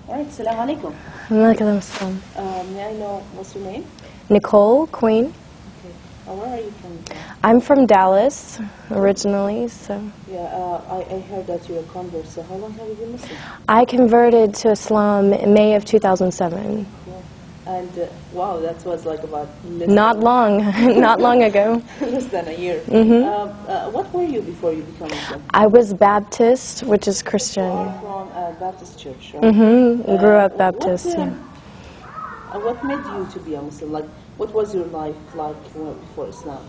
Alright, Assalamu alaikum. Walaikum assalam. May I know what's your name? Nicole Queen. Okay. Where are you from? I'm from Dallas originally, so. Yeah, I heard that you're a convert, so how long have you been Muslim? I converted to Islam in May of 2007. Cool. And wow, that was like about Not long, not long ago. less than a year. What were you before you became Muslim? I was Baptist, which is Christian. From a Baptist church, right? Grew up Baptist. What made you to be a Muslim? Like, what was your life like before Islam?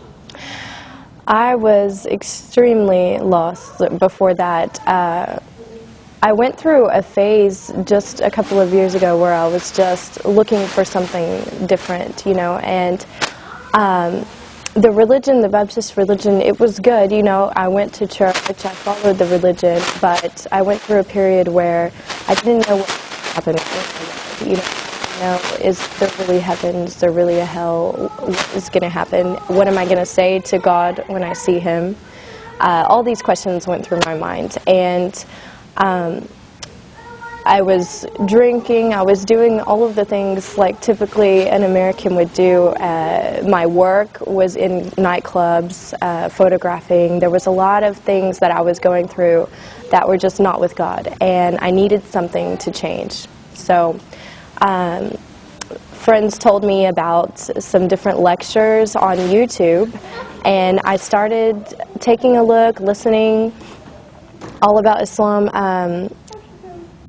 I was extremely lost before that. I went through a phase just a couple of years ago where I was just looking for something different, you know, and the religion, the Baptist religion, it was good, you know. I went to church, I followed the religion, but I went through a period where I didn't know what was happening, you know, is there really heaven, is there really a hell, what is going to happen, what am I going to say to God when I see Him? All these questions went through my mind, and I was drinking, I was doing all of the things like typically an American would do. My work was in nightclubs, photographing. There was a lot of things that I was going through that were just not with God, and I needed something to change. So friends told me about some different lectures on YouTube, and I started taking a look, listening all about Islam,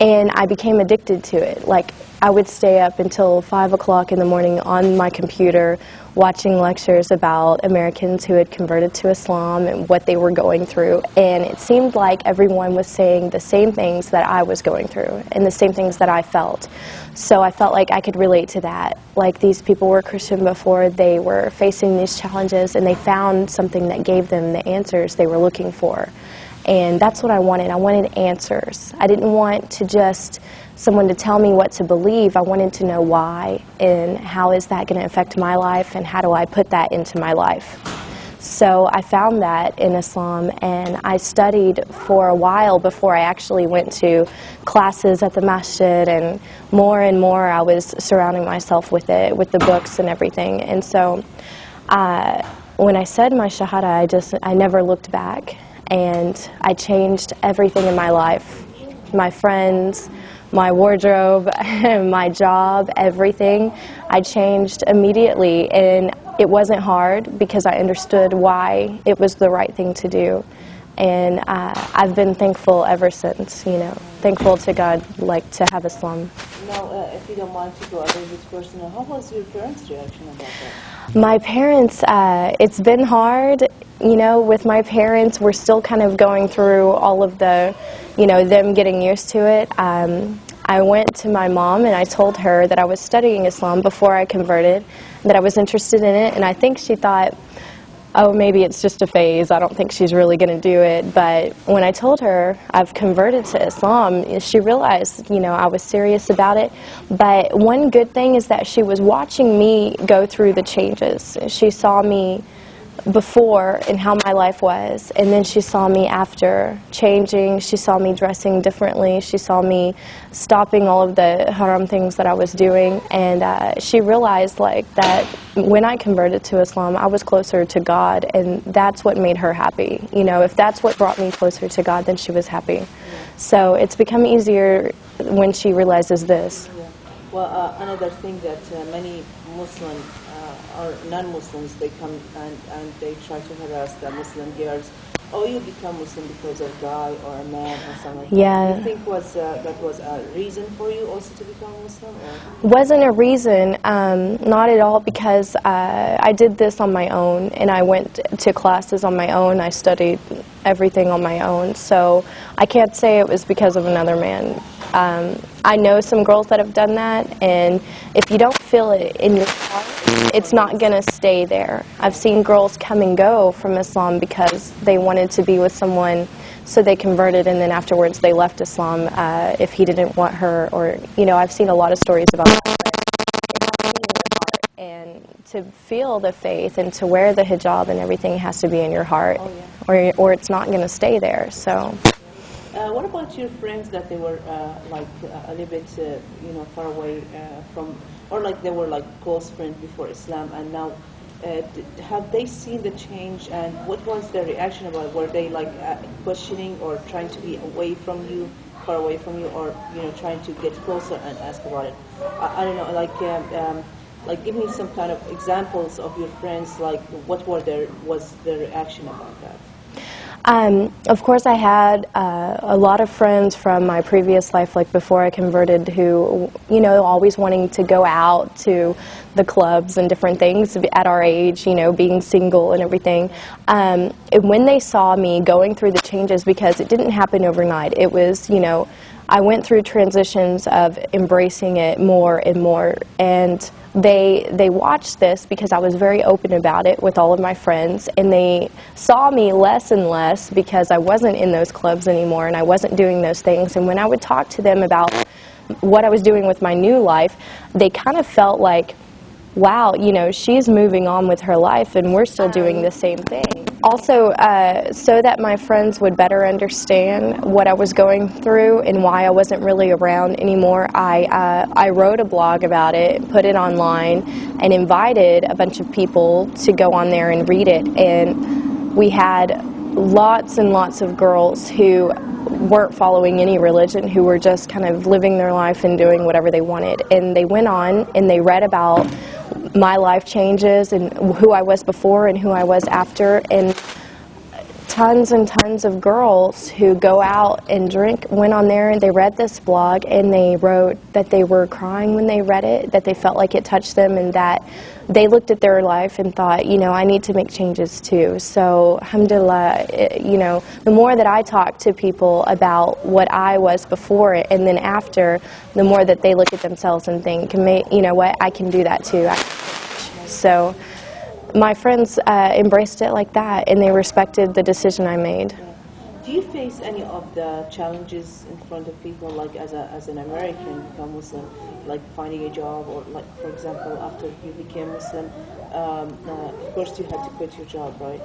and I became addicted to it. Like, I would stay up until 5 o'clock in the morning on my computer watching lectures about Americans who had converted to Islam and what they were going through, and it seemed like everyone was saying the same things that I was going through and the same things that I felt. So I felt like I could relate to that. Like, these people were Christian before, they were facing these challenges, and they found something that gave them the answers they were looking for. And that's what I wanted. I wanted answers. I didn't want to just someone to tell me what to believe. I wanted to know why, and how is that going to affect my life, and how do I put that into my life. So I found that in Islam, and I studied for a while before I actually went to classes at the masjid, and more I was surrounding myself with it, with the books and everything. And so when I said my shahada, I never looked back. And I changed everything in my life, my friends, my wardrobe, my job, everything. I changed immediately, and it wasn't hard because I understood why it was the right thing to do. And I've been thankful ever since, you know, thankful to God, like, to have Islam. Now, if you don't mind to go a little bit personal, how was your parents' reaction about that? My parents, it's been hard. You know, with my parents, we're still kind of going through all of the, you know, them getting used to it. I went to my mom and I told her that I was studying Islam before I converted, that I was interested in it, and I think she thought, oh, maybe it's just a phase, I don't think she's really going to do it. But when I told her I've converted to Islam, she realized, you know, I was serious about it. But one good thing is that she was watching me go through the changes. She saw me before and how my life was, and then she saw me after changing. She saw me dressing differently. She saw me stopping all of the haram things that I was doing, and she realized, like, that when I converted to Islam, I was closer to God, and that's what made her happy. You know, if that's what brought me closer to God, then she was happy. So it's become easier when she realizes this. Yeah. Well, another thing that many Muslim or non-Muslims, they come and they try to harass the Muslim girls. Oh, you become Muslim because of a guy or a man or something like yeah. that. Do you think that was a reason for you also to become Muslim? Or? Wasn't a reason, not at all, because I did this on my own, and I went to classes on my own. I studied everything on my own, so I can't say it was because of another man. I know some girls that have done that, and if you don't feel it in your heart, it's not going to stay there. I've seen girls come and go from Islam because they wanted to be with someone, so they converted, and then afterwards they left Islam if he didn't want her, or, you know, I've seen a lot of stories about that. And to feel the faith and to wear the hijab and everything has to be in your heart, or it's not going to stay there. So. What about your friends that they were like a little bit, far away from, or like they were like close friends before Islam, and now have they seen the change, and what was their reaction about it? Were they like questioning or trying to be away from you, far away from you, or trying to get closer and ask about it? I don't know, like give me some kind of examples of your friends, like what was their reaction about that? Of course, I had a lot of friends from my previous life, like before I converted, who, always wanting to go out to the clubs and different things at our age, being single and everything. And when they saw me going through the changes, because it didn't happen overnight, it was, I went through transitions of embracing it more and more, and they watched this because I was very open about it with all of my friends, and they saw me less and less because I wasn't in those clubs anymore and I wasn't doing those things. And when I would talk to them about what I was doing with my new life, they kind of felt like, wow, she's moving on with her life and we're still doing the same thing. Also, so that my friends would better understand what I was going through and why I wasn't really around anymore, I wrote a blog about it, put it online, and invited a bunch of people to go on there and read it. And we had lots and lots of girls who weren't following any religion, who were just kind of living their life and doing whatever they wanted. And they went on and they read about my life changes and who I was before and who I was after, and tons and tons of girls who go out and drink went on there and they read this blog and they wrote that they were crying when they read it, that they felt like it touched them, and that they looked at their life and thought, I need to make changes too. So, alhamdulillah, the more that I talk to people about what I was before and then after, the more that they look at themselves and think, what, I can do that too. So my friends embraced it like that, and they respected the decision I made. Do you face any of the challenges in front of people, like as an American become Muslim, like finding a job, or like, for example, after you became Muslim, of course you had to quit your job, right?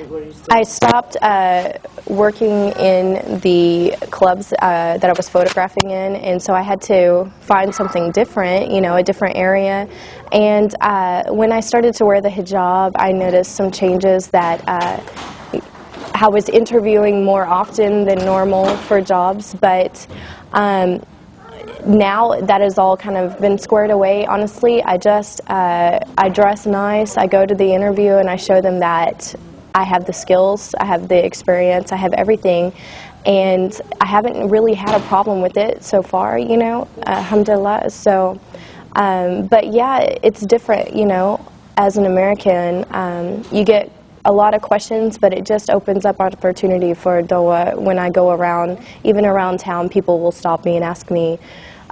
Were you still I stopped working in the clubs that I was photographing in, and so I had to find something different, a different area. And when I started to wear the hijab, I noticed some changes that I was interviewing more often than normal for jobs, but now that has all kind of been squared away. Honestly, I dress nice, I go to the interview and I show them that I have the skills, I have the experience, I have everything, and I haven't really had a problem with it so far, alhamdulillah. So, but yeah, it's different, as an American, you get a lot of questions, but it just opens up opportunity for dawah. When I go around, even around town, people will stop me and ask me,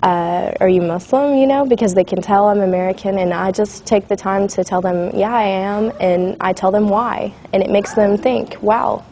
are you Muslim, because they can tell I'm American, and I just take the time to tell them, yeah, I am, and I tell them why, and it makes them think, wow.